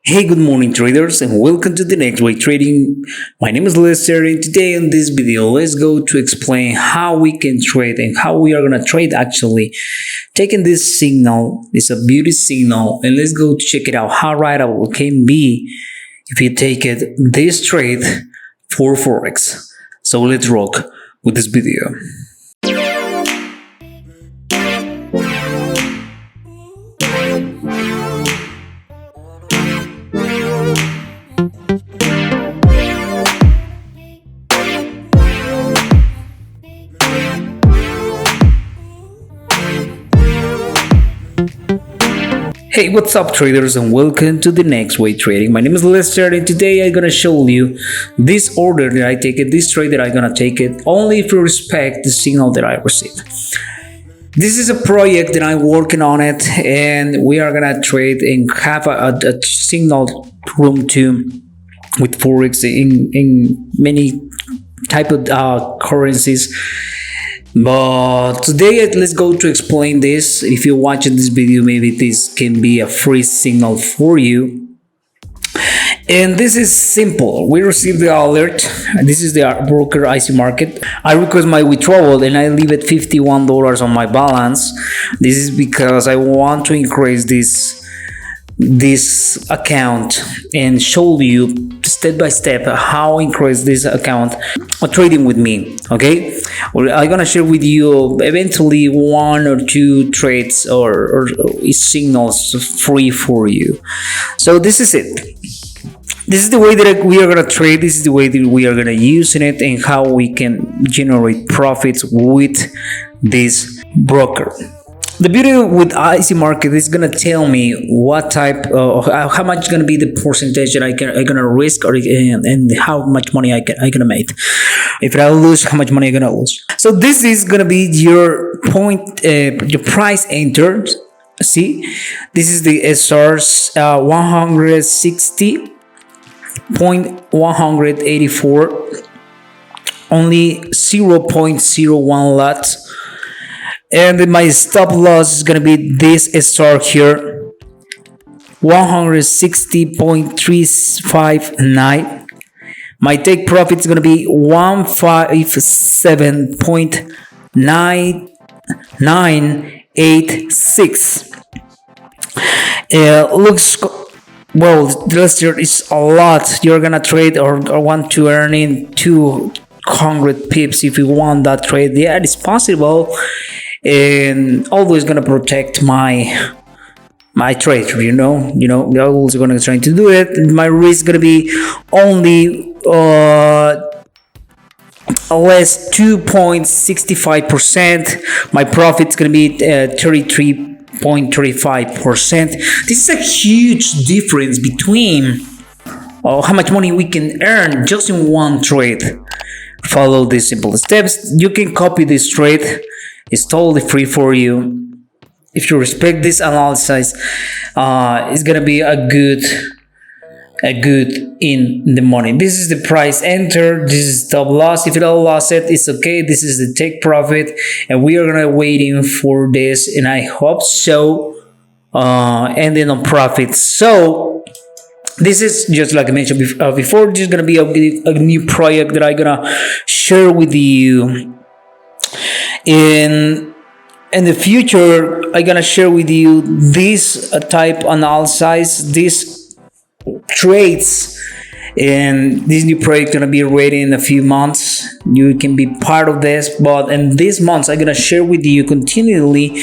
Hey, good morning traders and welcome to the next way trading. My name is Lester and today in this video let's go to explain how we can trade and how we are going to trade actually. Taking this signal, it's a beauty signal, and let's go to check it out how writable it can be if you take it this trade for Forex. So let's rock with this video. Hey, what's up traders and welcome to the next way trading. My name is Lester and today I'm gonna show you this order that I take it, this trade that I'm gonna take it only if you respect the signal that I received. This is a project that I'm working on it and we are gonna trade and have a signal room too with Forex in many type of currencies. But today let's go to explain this. If you're watching this video, maybe this can be a free signal for you. And this is simple. We received the alert. This is the broker IC market. I request my withdrawal and I leave it $51 on my balance. This is because I want to increase this account and show you step by step how increase this account trading with me. Okay, well, I'm gonna share with you eventually one or two trades or signals free for you. So this is it. This is the way that we are gonna trade. This is the way that we are gonna use it and how we can generate profits with this broker. The beauty with IC market is gonna tell me what type, how much is gonna be the percentage that I gonna risk, and how much money I gonna make. If I lose, how much money I gonna lose. So this is gonna be your point, your price entered. See, this is the SR's 160.184, only 0.01 lots. And then my stop loss is gonna be this star here, 160.359. My take profit is gonna be 157.9986. Looks well. This is a lot. You're gonna trade or want to earn in 200 pips if you want that trade. Yeah, it's possible. And always gonna protect my trade, you know, always gonna try to do it. My risk gonna be only less 2.65%. My profit's gonna be 33.35%. This is a huge difference between how much money we can earn just in one trade. Follow these simple steps. You can copy this trade. It's totally free for you. If you respect this analysis, it's gonna be a good in the money. This is the price enter. This is stop loss. If you don't lost it, it's okay. This is the take profit, and we are gonna waiting for this, and I hope so. Ending on profit. So this is just like I mentioned before. This is gonna be a new project that I'm gonna share with you. In the future, I'm gonna share with you this type analysis, these trades, and this new project gonna be ready in a few months. You can be part of this, but in these months, I'm gonna share with you continually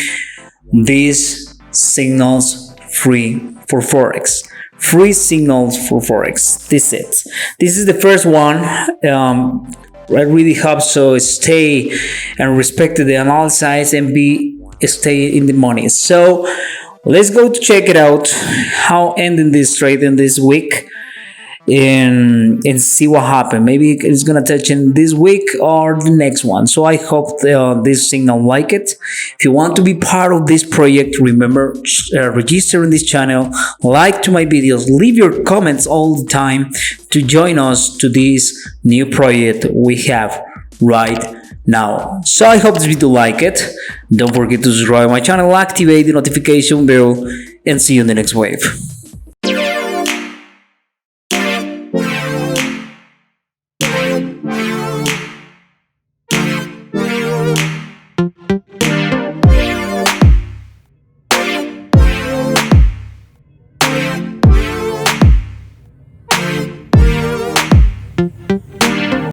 these signals free for Forex. Free signals for Forex. This is the first one. I really hope so. Stay and respect the analysis and stay in the money. So let's go to check it out. How ending this trade in this week and see what happened. Maybe it's gonna touch in this week or the next one. So I hope this signal like it. If you want to be part of this project, remember register in this channel, like to my videos, leave your comments all the time to join us to this new project we have right now. So I hope this video like it. Don't forget to subscribe my channel, activate the notification bell, and see you in the next wave.